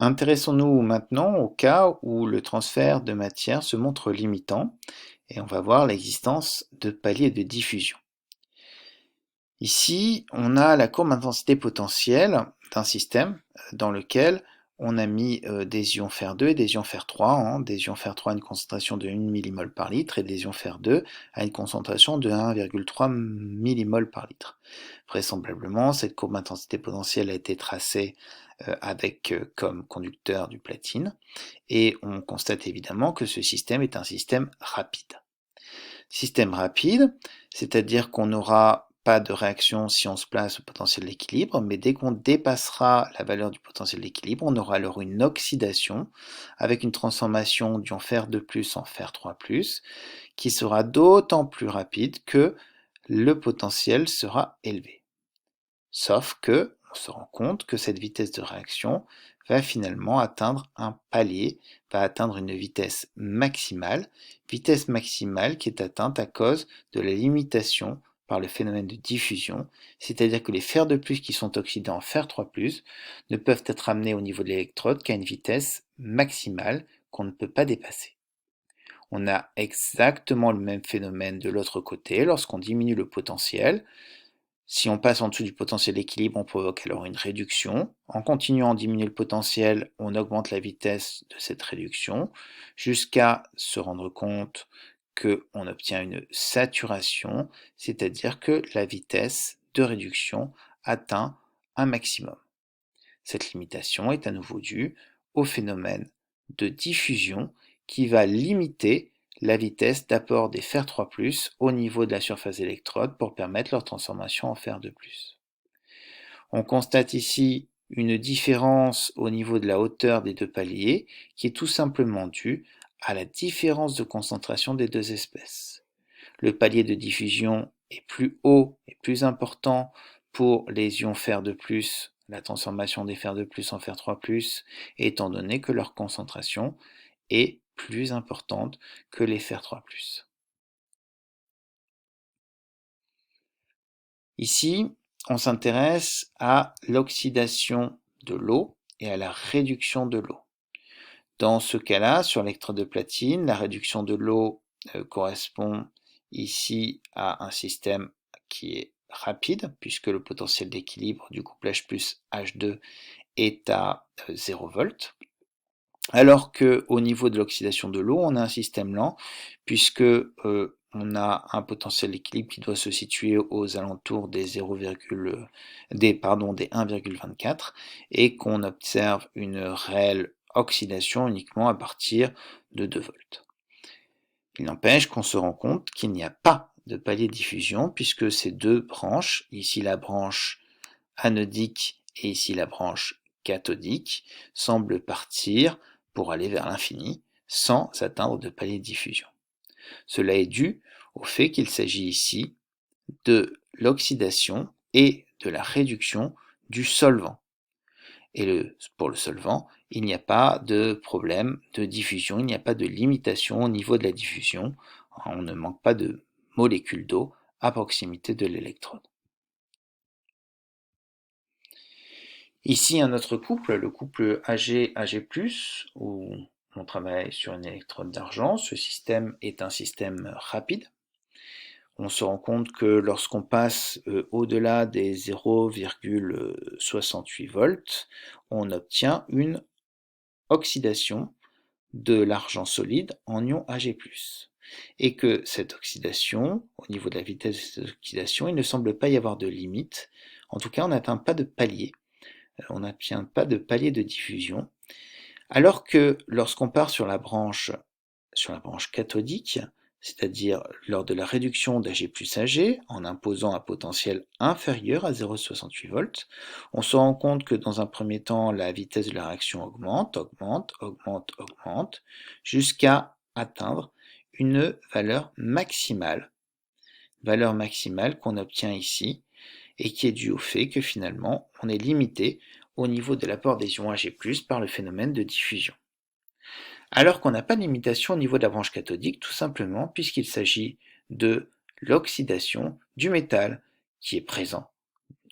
Intéressons-nous maintenant au cas où le transfert de matière se montre limitant et on va voir l'existence de paliers de diffusion. Ici, on a la courbe d'intensité potentielle d'un système dans lequel on a mis des ions fer2 et des ions fer3. Des ions fer3 à une concentration de 1 millimol par litre et des ions fer2 à une concentration de 1,3 millimol par litre. Vraisemblablement, cette courbe d'intensité potentielle a été tracée avec comme conducteur du platine et on constate évidemment que ce système est un système rapide. Système rapide, c'est-à-dire qu'on n'aura pas de réaction si on se place au potentiel d'équilibre, mais dès qu'on dépassera la valeur du potentiel d'équilibre, on aura alors une oxydation avec une transformation d'ion Fer2+ en Fer3+, qui sera d'autant plus rapide que le potentiel sera élevé. Sauf que on se rend compte que cette vitesse de réaction va finalement atteindre un palier, va atteindre une vitesse maximale qui est atteinte à cause de la limitation par le phénomène de diffusion, c'est-à-dire que les Fer2+ qui sont oxydés en Fer3+ ne peuvent être amenés au niveau de l'électrode qu'à une vitesse maximale qu'on ne peut pas dépasser. On a exactement le même phénomène de l'autre côté lorsqu'on diminue le potentiel. Si on passe en dessous du potentiel d'équilibre, on provoque alors une réduction. En continuant à diminuer le potentiel, on augmente la vitesse de cette réduction jusqu'à se rendre compte qu'on obtient une saturation, c'est-à-dire que la vitesse de réduction atteint un maximum. Cette limitation est à nouveau due au phénomène de diffusion qui va limiter la vitesse d'apport des Fer3+ au niveau de la surface d'électrode pour permettre leur transformation en Fer2+. On constate ici une différence au niveau de la hauteur des deux paliers qui est tout simplement due à la différence de concentration des deux espèces. Le palier de diffusion est plus haut et plus important pour les ions Fer2+, la transformation des Fer2+ en Fer3+, étant donné que leur concentration est plus importante que les Fer3+. Ici, on s'intéresse à l'oxydation de l'eau et à la réduction de l'eau. Dans ce cas-là, sur l'électrode de platine, la réduction de l'eau correspond ici à un système qui est rapide, puisque le potentiel d'équilibre du couplage plus H2 est à 0 volts. Alors qu'au niveau de l'oxydation de l'eau, on a un système lent, puisque on a un potentiel d'équilibre qui doit se situer aux alentours des 1,24 et qu'on observe une réelle oxydation uniquement à partir de 2 volts. Il n'empêche qu'on se rend compte qu'il n'y a pas de palier de diffusion puisque ces deux branches, ici la branche anodique et ici la branche cathodique, semblent partir pour aller vers l'infini sans atteindre de palier de diffusion. Cela est dû au fait qu'il s'agit ici de l'oxydation et de la réduction du solvant. Et pour le solvant, il n'y a pas de problème de diffusion, il n'y a pas de limitation au niveau de la diffusion. On ne manque pas de molécules d'eau à proximité de l'électrode. Ici, un autre couple, le couple Ag-Ag+, où on travaille sur une électrode d'argent. Ce système est un système rapide. On se rend compte que lorsqu'on passe au-delà des 0,68 volts, on obtient une oxydation de l'argent solide en ion Ag+. Et que cette oxydation, au niveau de la vitesse de cette oxydation, il ne semble pas y avoir de limite. En tout cas, on n'atteint pas de palier. On n'obtient pas de palier de diffusion. Alors que lorsqu'on part sur la branche cathodique, c'est-à-dire lors de la réduction d'Ag plus Ag, en imposant un potentiel inférieur à 0,68 volts, on se rend compte que dans un premier temps, la vitesse de la réaction augmente, jusqu'à atteindre une valeur maximale qu'on obtient ici, et qui est due au fait que finalement, on est limité au niveau de l'apport des ions Ag+, par le phénomène de diffusion. Alors qu'on n'a pas de limitation au niveau de la branche cathodique, tout simplement puisqu'il s'agit de l'oxydation du métal qui est présent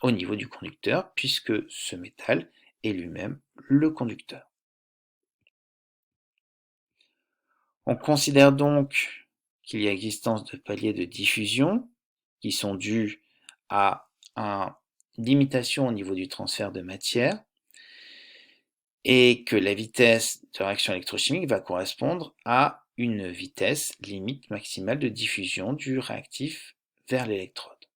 au niveau du conducteur, puisque ce métal est lui-même le conducteur. On considère donc qu'il y a existence de paliers de diffusion qui sont dus à une limitation au niveau du transfert de matière et que la vitesse de réaction électrochimique va correspondre à une vitesse limite maximale de diffusion du réactif vers l'électrode,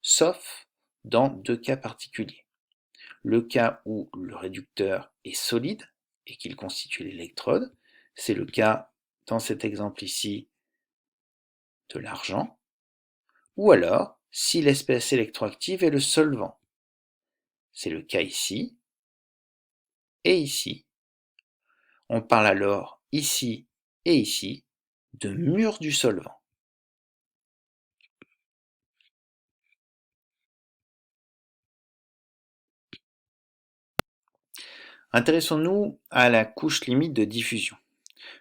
sauf dans deux cas particuliers. Le cas où le réducteur est solide et qu'il constitue l'électrode, c'est le cas dans cet exemple ici de l'argent, ou alors si l'espèce électroactive est le solvant. C'est le cas ici et ici. On parle alors ici et ici de mur du solvant. Intéressons-nous à la couche limite de diffusion.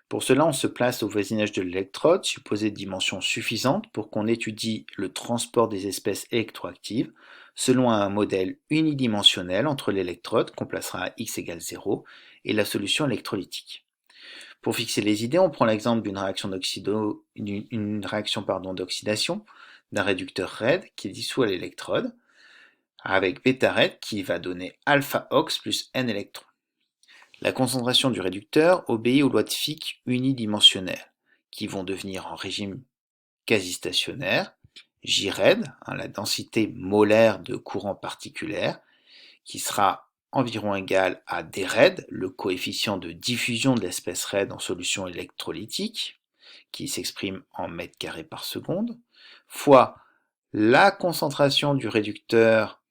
Pour cela, on se place au voisinage de l'électrode, supposée de dimension suffisante pour qu'on étudie le transport des espèces électroactives selon un modèle unidimensionnel entre l'électrode, qu'on placera à x égale 0, et la solution électrolytique. Pour fixer les idées, on prend l'exemple d'une réaction d'oxydation d'un réducteur RED qui est dissous à l'électrode, avec bêta RED qui va donner alpha ox plus n électrons. La concentration du réducteur obéit aux lois de Fick unidimensionnelles, qui vont devenir en régime quasi-stationnaire, J-RED, la densité molaire de courant particulière, qui sera environ égale à d-RED, le coefficient de diffusion de l'espèce RED en solution électrolytique, qui s'exprime en mètres carrés par seconde, fois la concentration du réducteur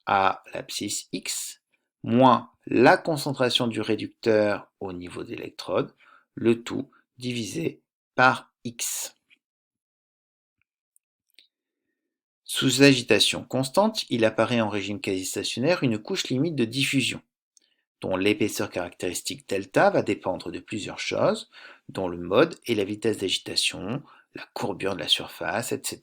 à l'abscisse X, moins la concentration du réducteur au niveau d'électrode, le tout divisé par X. Sous agitation constante, il apparaît en régime quasi-stationnaire une couche limite de diffusion, dont l'épaisseur caractéristique delta va dépendre de plusieurs choses, dont le mode et la vitesse d'agitation, la courbure de la surface, etc.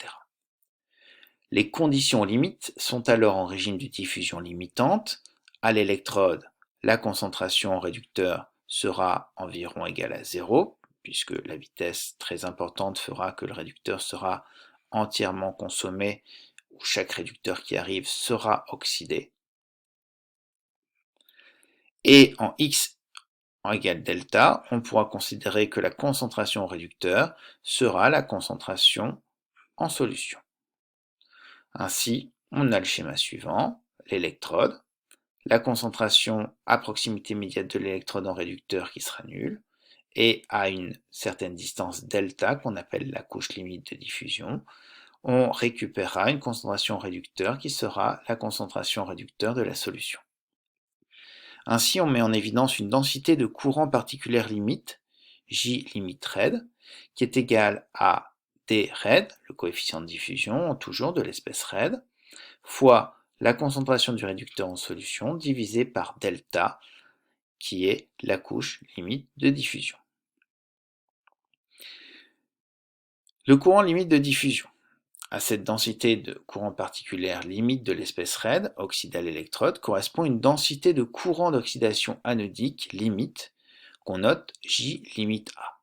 Les conditions limites sont alors en régime de diffusion limitante. À l'électrode, la concentration en réducteur sera environ égale à 0, puisque la vitesse très importante fera que le réducteur sera entièrement consommé, ou chaque réducteur qui arrive sera oxydé. Et en x en égale delta, on pourra considérer que la concentration au réducteur sera la concentration en solution. Ainsi, on a le schéma suivant, l'électrode, la concentration à proximité immédiate de l'électrode en réducteur qui sera nulle, et à une certaine distance delta, qu'on appelle la couche limite de diffusion, on récupérera une concentration en réducteur qui sera la concentration en réducteur de la solution. Ainsi, on met en évidence une densité de courant particulière limite, J limite RED, qui est égale à d RED, le coefficient de diffusion, toujours de l'espèce RED, fois la concentration du réducteur en solution divisé par delta, qui est la couche limite de diffusion. Le courant limite de diffusion. À cette densité de courant particulière limite de l'espèce RED, oxyde à l'électrode, correspond une densité de courant d'oxydation anodique limite, qu'on note J limite A.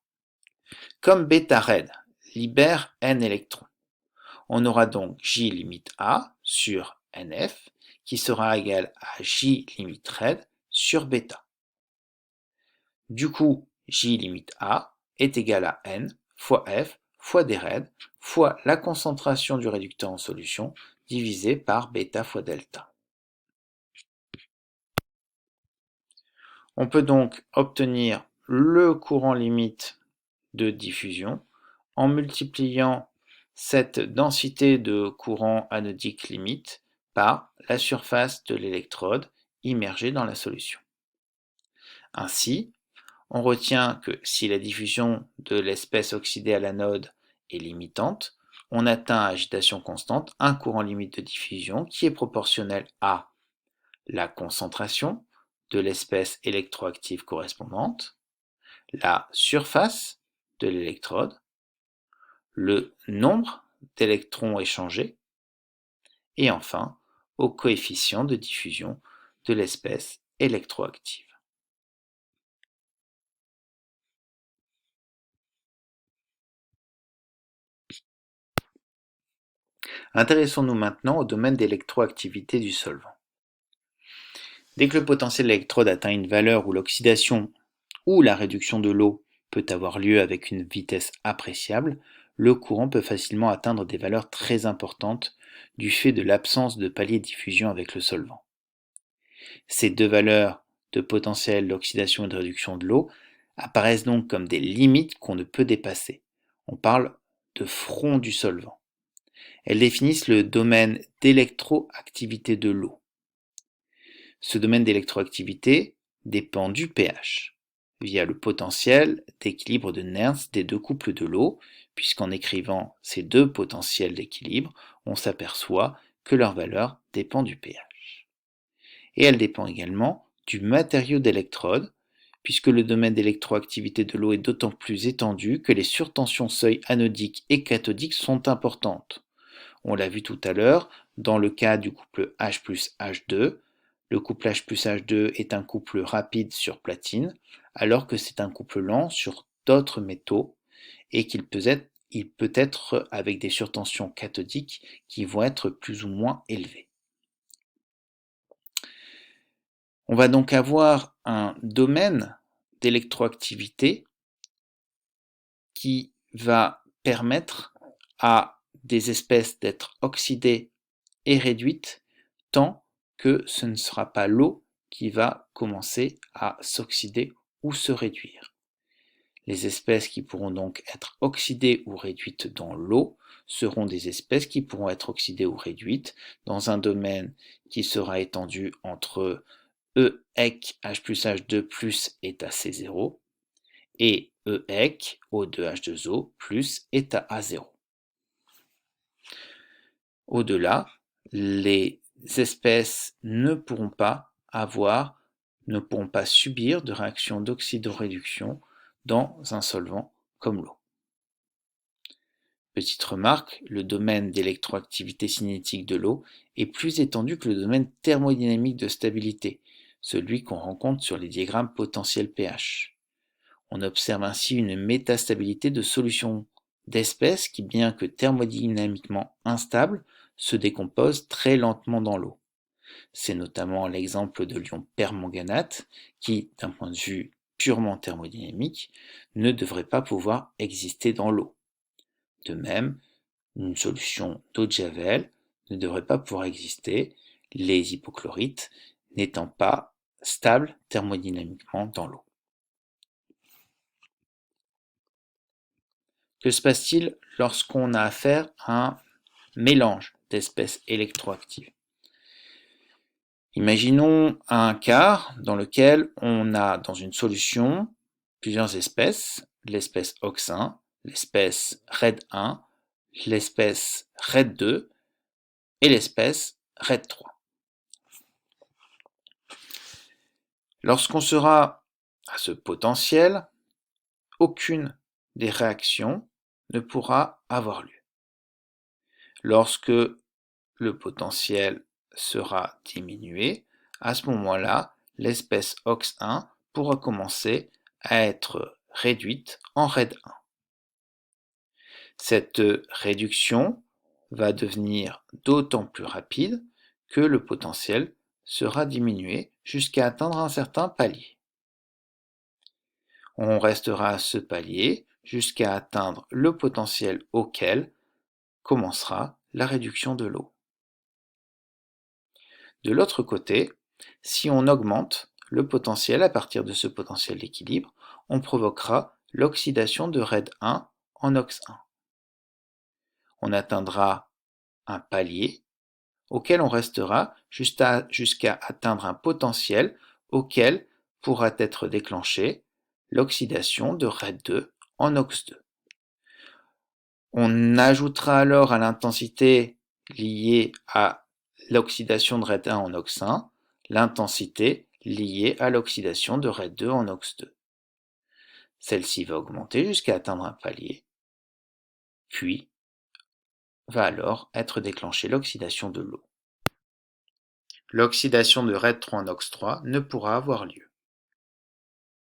Comme bêta RED libère n électrons, on aura donc J limite A sur NF qui sera égal à J limite RED sur bêta. Du coup, J limite A est égal à N fois F fois d RED fois la concentration du réducteur en solution divisé par bêta fois delta. On peut donc obtenir le courant limite de diffusion en multipliant cette densité de courant anodique limite par la surface de l'électrode immergée dans la solution. Ainsi, on retient que si la diffusion de l'espèce oxydée à l'anode est limitante, on atteint à agitation constante un courant limite de diffusion qui est proportionnel à la concentration de l'espèce électroactive correspondante, la surface de l'électrode, le nombre d'électrons échangés, et enfin au coefficient de diffusion de l'espèce électroactive. Intéressons-nous maintenant au domaine d'électroactivité du solvant. Dès que le potentiel d'électrode atteint une valeur où l'oxydation ou la réduction de l'eau peut avoir lieu avec une vitesse appréciable, le courant peut facilement atteindre des valeurs très importantes du fait de l'absence de palier de diffusion avec le solvant. Ces deux valeurs de potentiel d'oxydation et de réduction de l'eau apparaissent donc comme des limites qu'on ne peut dépasser. On parle de front du solvant. Elles définissent le domaine d'électroactivité de l'eau. Ce domaine d'électroactivité dépend du pH, via le potentiel d'équilibre de Nernst des deux couples de l'eau, puisqu'en écrivant ces deux potentiels d'équilibre, on s'aperçoit que leur valeur dépend du pH. Et elle dépend également du matériau d'électrode, puisque le domaine d'électroactivité de l'eau est d'autant plus étendu que les surtensions seuil anodique et cathodique sont importantes. On l'a vu tout à l'heure, dans le cas du couple H plus H2, le couple H plus H2 est un couple rapide sur platine, alors que c'est un couple lent sur d'autres métaux, et il peut être avec des surtensions cathodiques qui vont être plus ou moins élevées. On va donc avoir un domaine d'électroactivité qui va permettre à des espèces d'être oxydées et réduites tant que ce ne sera pas l'eau qui va commencer à s'oxyder ou se réduire. Les espèces qui pourront donc être oxydées ou réduites dans l'eau seront des espèces qui pourront être oxydées ou réduites dans un domaine qui sera étendu entre EEC H plus H2 plus est à C0 et EEC O2H2O plus est à A0. Au-delà, les espèces ne pourront pas subir de réaction d'oxydoréduction dans un solvant comme l'eau. Petite remarque, le domaine d'électroactivité cinétique de l'eau est plus étendu que le domaine thermodynamique de stabilité, celui qu'on rencontre sur les diagrammes potentiel pH. On observe ainsi une métastabilité de solutions d'espèces qui, bien que thermodynamiquement instables, se décomposent très lentement dans l'eau. C'est notamment l'exemple de l'ion permanganate qui, d'un point de vue purement thermodynamique, ne devrait pas pouvoir exister dans l'eau. De même, une solution d'eau de Javel ne devrait pas pouvoir exister, les hypochlorites n'étant pas stables thermodynamiquement dans l'eau. Que se passe-t-il lorsqu'on a affaire à un mélange d'espèces électroactives? Imaginons un cas dans lequel on a dans une solution plusieurs espèces, l'espèce OX1, l'espèce RED1, l'espèce RED2 et l'espèce RED3. Lorsqu'on sera à ce potentiel, aucune des réactions ne pourra avoir lieu. Lorsque le potentiel sera diminué, à ce moment-là, l'espèce OX1 pourra commencer à être réduite en RED1. Cette réduction va devenir d'autant plus rapide que le potentiel sera diminué jusqu'à atteindre un certain palier. On restera à ce palier jusqu'à atteindre le potentiel auquel commencera la réduction de l'eau. De l'autre côté, si on augmente le potentiel à partir de ce potentiel d'équilibre, on provoquera l'oxydation de RED1 en OX1. On atteindra un palier auquel on restera jusqu'à atteindre un potentiel auquel pourra être déclenchée l'oxydation de RED2 en OX2. On ajoutera alors à l'intensité liée à l'oxydation de RED1 en OX1 l'intensité liée à l'oxydation de RED2 en OX2. Celle-ci va augmenter jusqu'à atteindre un palier, puis va alors être déclenchée l'oxydation de l'eau. L'oxydation de RED3 en OX3 ne pourra avoir lieu.